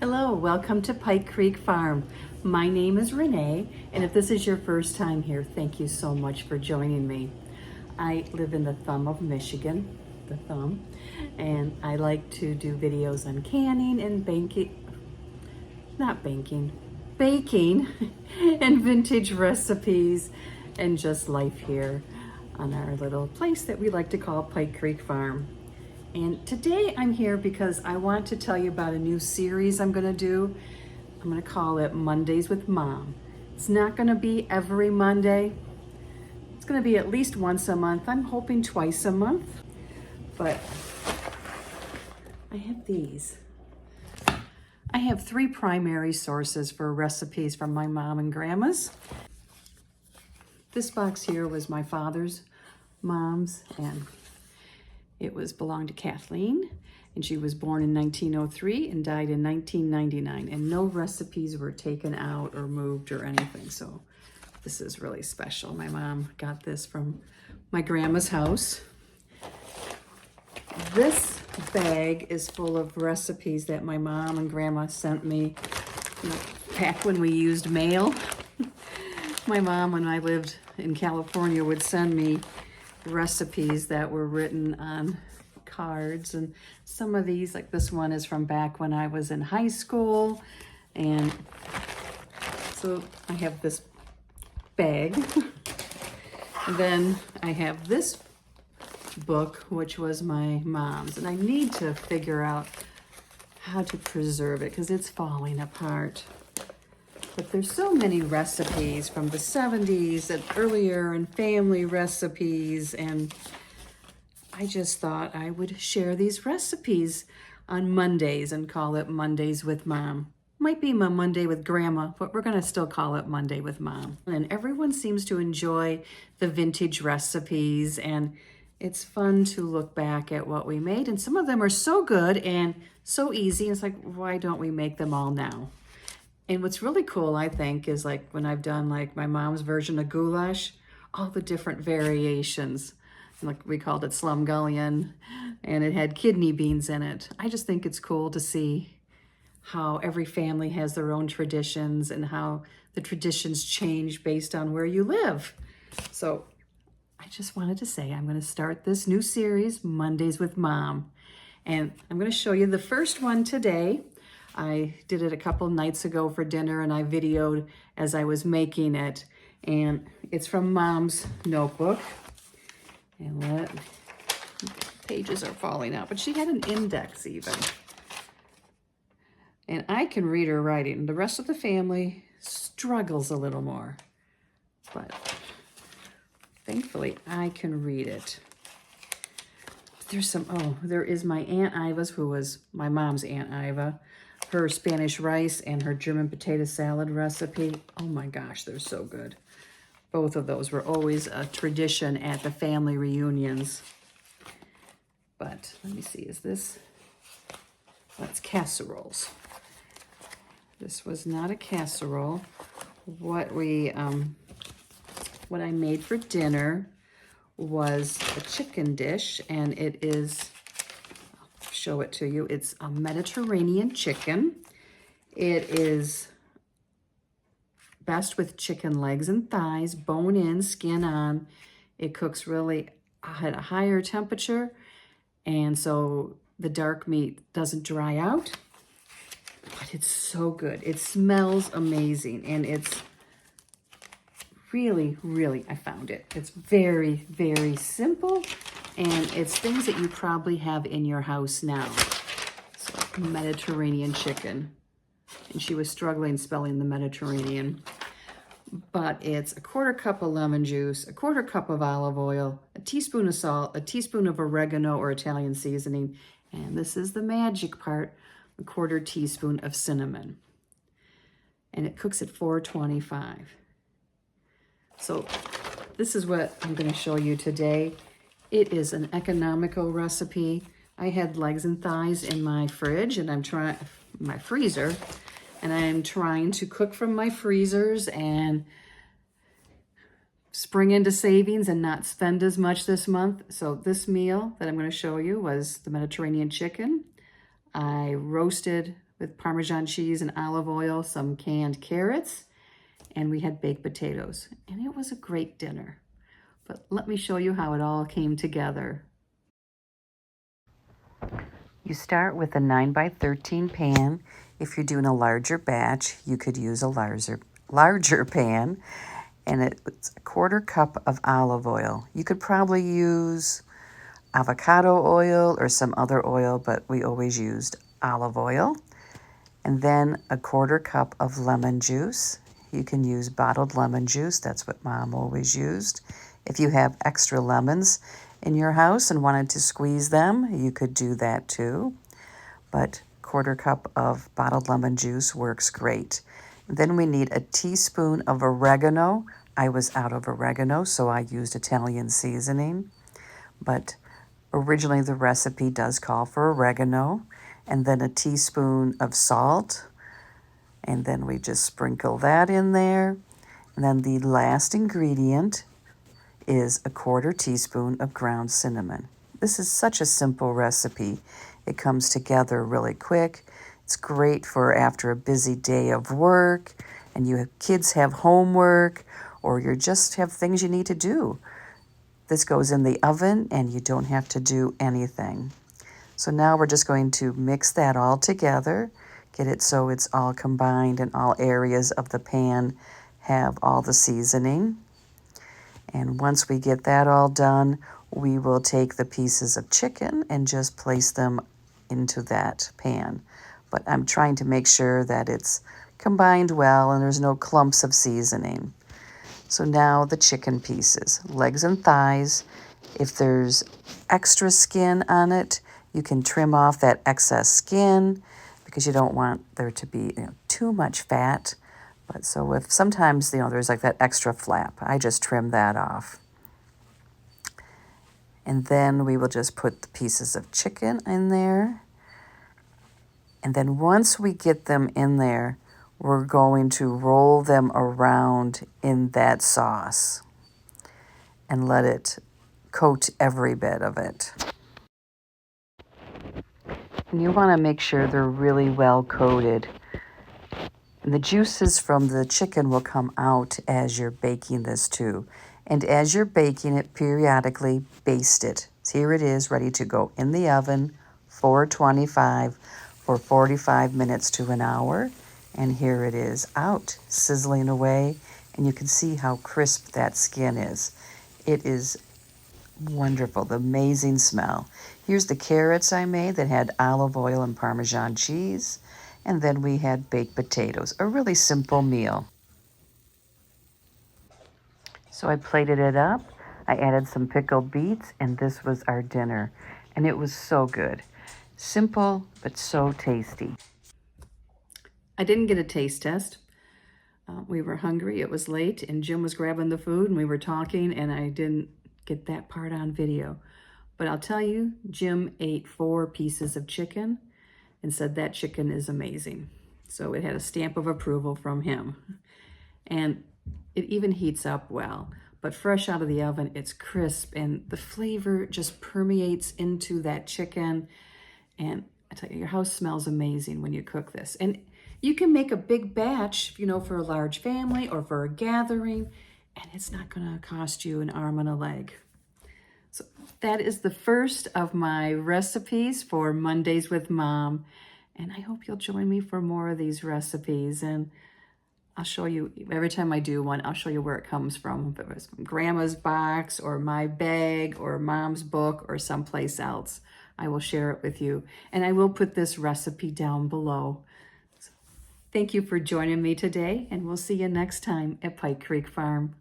Hello, welcome to Pike Creek Farm. My name is Renee, and if this is your first time here, thank you so much for joining me. I live in the thumb of Michigan, the thumb, and I like to do videos on canning and baking and vintage recipes and just life here on our little place that we like to call Pike Creek Farm. And today I'm here because I want to tell you about a new series I'm going to do. I'm going to call it Mondays with Mom. It's not going to be every Monday. It's going to be at least once a month. I'm hoping twice a month. But I have these. I have 3 primary sources for recipes from my mom and grandma's. This box here was my father's mom's, and it belonged to Kathleen, and she was born in 1903 and died in 1999, and no recipes were taken out or moved or anything, so this is really special. My mom got this from my grandma's house. This bag is full of recipes that my mom and grandma sent me, back when we used mail. My mom, when I lived in California, would send me recipes that were written on cards, and some of these, like this one, is from back when I was in high school. And so I have this bag. And then I have this book, which was my mom's, and I need to figure out how to preserve it because it's falling apart. But there's so many recipes from the 70s and earlier, and family recipes, and I just thought I would share these recipes on Mondays and call it Mondays with Mom. Might be my Monday with Grandma, but we're gonna still call it Monday with Mom. And everyone seems to enjoy the vintage recipes, and it's fun to look back at what we made, and some of them are so good and so easy. It's like, why don't we make them all now? And what's really cool, I think, is like when I've done like my mom's version of goulash, all the different variations. Like we called it slumgullion, and it had kidney beans in it. I just think it's cool to see how every family has their own traditions and how the traditions change based on where you live. So I just wanted to say I'm going to start this new series, Mondays with Mom. And I'm going to show you the first one today. I did it a couple nights ago for dinner, and I videoed as I was making it. And it's from Mom's notebook. And pages are falling out, but she had an index even. And I can read her writing. The rest of the family struggles a little more. But thankfully, I can read it. There is my Aunt Iva's, who was my mom's Aunt Iva. Her Spanish rice and her German potato salad recipe. Oh my gosh, they're so good. Both of those were always a tradition at the family reunions. But let me see, that's casseroles. This was not a casserole. What I made for dinner was a chicken dish, and it is, show it to you. It's a Mediterranean chicken. It is best with chicken legs and thighs, bone in, skin on. It cooks really at a higher temperature, and so the dark meat doesn't dry out. But it's so good. It smells amazing, and it's really, I found it. It's very, very simple. And it's things that you probably have in your house now. So Mediterranean chicken. And she was struggling spelling the Mediterranean. But it's a 1/4 cup of lemon juice, a 1/4 cup of olive oil, a teaspoon of salt, a teaspoon of oregano or Italian seasoning. And this is the magic part, a 1/4 teaspoon of cinnamon. And it cooks at 425. So this is what I'm going to show you today. It is an economical recipe. I had legs and thighs in my fridge, and my freezer, and I'm trying to cook from my freezers and spring into savings and not spend as much this month. So this meal that I'm going to show you was the Mediterranean chicken. I roasted with Parmesan cheese and olive oil, some canned carrots, and we had baked potatoes. And it was a great dinner. But let me show you how it all came together. You start with a 9 by 13 pan. If you're doing a larger batch, you could use a larger pan. And it's a 1/4 cup of olive oil. You could probably use avocado oil or some other oil, but we always used olive oil. And then a 1/4 cup of lemon juice. You can use bottled lemon juice. That's what Mom always used. If you have extra lemons in your house and wanted to squeeze them, you could do that too. But 1/4 cup of bottled lemon juice works great. Then we need a teaspoon of oregano. I was out of oregano, so I used Italian seasoning. But originally the recipe does call for oregano. And then a teaspoon of salt. And then we just sprinkle that in there. And then the last ingredient is a 1/4 teaspoon of ground cinnamon. This is such a simple recipe. It comes together really quick. It's great for after a busy day of work and kids have homework or you just have things you need to do. This goes in the oven and you don't have to do anything. So now we're just going to mix that all together, get it so it's all combined and all areas of the pan have all the seasoning. And once we get that all done, we will take the pieces of chicken and just place them into that pan. But I'm trying to make sure that it's combined well and there's no clumps of seasoning. So now the chicken pieces, legs and thighs. If there's extra skin on it, you can trim off that excess skin because you don't want there to be too much fat. But so if sometimes there's like that extra flap, I just trim that off. And then we will just put the pieces of chicken in there. And then once we get them in there, we're going to roll them around in that sauce and let it coat every bit of it. And you want to make sure they're really well coated. And the juices from the chicken will come out as you're baking this too. And as you're baking it, periodically baste it. So here it is, ready to go in the oven, 425 for 45 minutes to an hour. And here it is out, sizzling away. And you can see how crisp that skin is. It is wonderful, the amazing smell. Here's the carrots I made that had olive oil and Parmesan cheese. And then we had baked potatoes, a really simple meal. So I plated it up. I added some pickled beets, and this was our dinner. And it was so good. Simple, but so tasty. I didn't get a taste test. We were hungry, it was late, and Jim was grabbing the food, and we were talking, and I didn't get that part on video. But I'll tell you, Jim ate 4 pieces of chicken and said that chicken is amazing. So it had a stamp of approval from him. And it even heats up well. But fresh out of the oven, it's crisp, and the flavor just permeates into that chicken. And I tell you, your house smells amazing when you cook this. And you can make a big batch, for a large family or for a gathering, and it's not gonna cost you an arm and a leg. So that is the first of my recipes for Mondays with Mom. And I hope you'll join me for more of these recipes. And I'll show you, every time I do one, I'll show you where it comes from. If it was from Grandma's box or my bag or Mom's book or someplace else, I will share it with you. And I will put this recipe down below. So thank you for joining me today, and we'll see you next time at Pike Creek Farm.